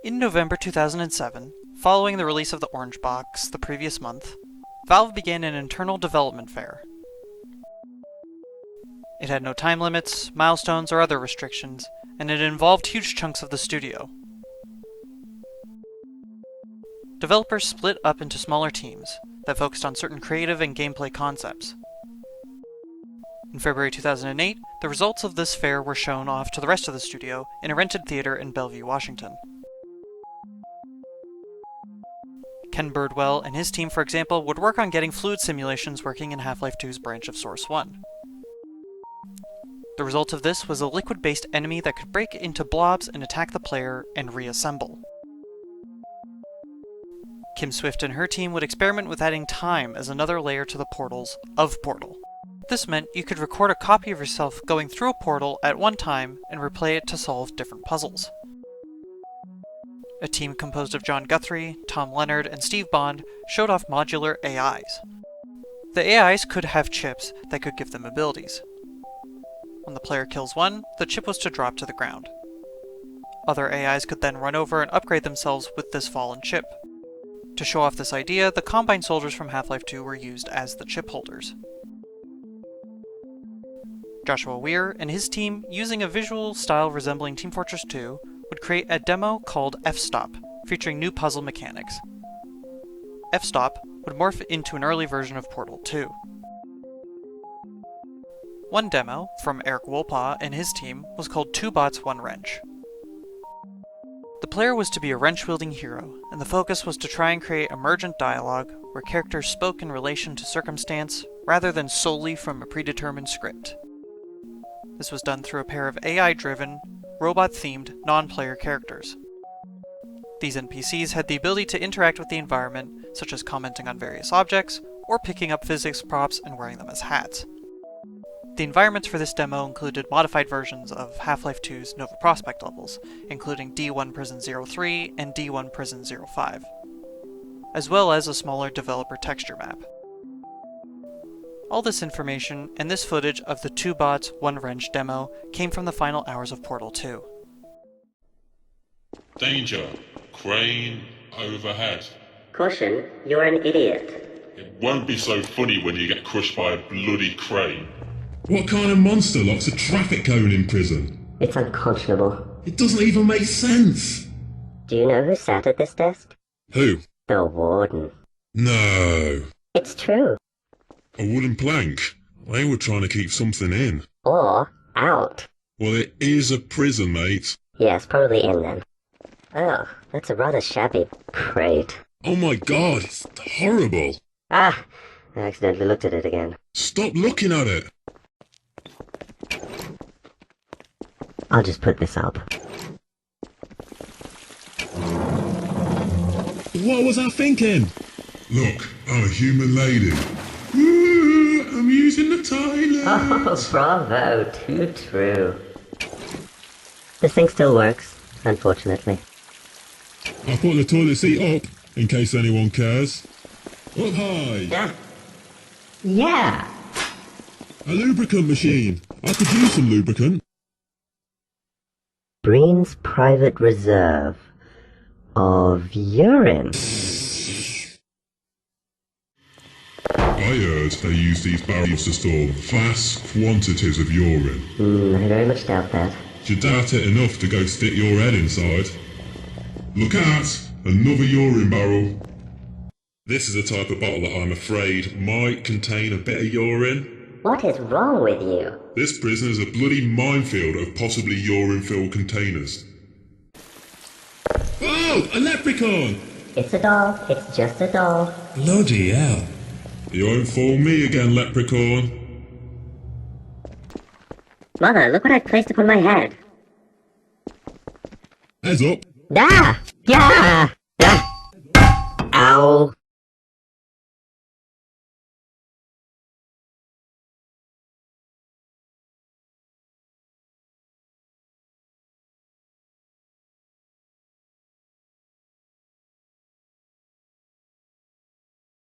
In November 2007, following the release of the Orange Box the previous month, Valve began an internal development fair. It had no time limits, milestones, or other restrictions, and it involved huge chunks of the studio. Developers split up into smaller teams that focused on certain creative and gameplay concepts. In February 2008, the results of this fair were shown off to the rest of the studio in a rented theater in Bellevue, Washington. Ken Birdwell and his team, for example, would work on getting fluid simulations working in Half-Life 2's branch of Source 1. The result of this was a liquid-based enemy that could break into blobs and attack the player and reassemble. Kim Swift and her team would experiment with adding time as another layer to the portals of Portal. This meant you could record a copy of yourself going through a portal at one time and replay it to solve different puzzles. A team composed of John Guthrie, Tom Leonard, and Steve Bond showed off modular AIs. The AIs could have chips that could give them abilities. When the player kills one, the chip was to drop to the ground. Other AIs could then run over and upgrade themselves with this fallen chip. To show off this idea, the Combine soldiers from Half-Life 2 were used as the chip holders. Joshua Weir and his team, using a visual style resembling Team Fortress 2, would create a demo called F-Stop, featuring new puzzle mechanics. F-Stop would morph into an early version of Portal 2. One demo, from Eric Wolpaw and his team, was called Two Bots, One Wrench. The player was to be a wrench-wielding hero, and the focus was to try and create emergent dialogue where characters spoke in relation to circumstance rather than solely from a predetermined script. This was done through a pair of AI-driven, robot-themed, non-player characters. These NPCs had the ability to interact with the environment, such as commenting on various objects, or picking up physics props and wearing them as hats. The environments for this demo included modified versions of Half-Life 2's Nova Prospekt levels, including D1 Prison 03 and D1 Prison 05, as well as a smaller developer texture map. All this information and this footage of the Two Bots, One Wrench demo came from the final hours of Portal 2. Danger! Crane overhead. Caution, you're an idiot. It won't be so funny when you get crushed by a bloody crane. What kind of monster locks a traffic cone in prison? It's unconscionable. It doesn't even make sense. Do you know who sat at this desk? Who? The warden. No. It's true. A wooden plank. They were trying to keep something in. Or out. Well, it is a prison, mate. Yes, probably in then. Oh, that's a rather shabby crate. Oh my god, it's horrible. Ah, I accidentally looked at it again. Stop looking at it. I'll just put this up. What was I thinking? Look, I'm a human lady. Ooh, I'm using the toilet. Oh, bravo, too true. This thing still works, unfortunately. I put the toilet seat up, in case anyone cares. Up high. Yeah. A lubricant machine. I could use some lubricant. Breen's private reserve of urine. I heard they use these barrels to store vast quantities of urine. I very much doubt that. Do you doubt it enough to go stick your head inside? Look out! Another urine barrel. This is a type of bottle that I'm afraid might contain a bit of urine. What is wrong with you? This prison is a bloody minefield of possibly urine-filled containers. Oh! A leprechaun! It's a doll. It's just a doll. Bloody hell. You won't fool me again, leprechaun. Mother, look what I placed upon my head. Heads up. Ah! Yeah! Ah! Ow!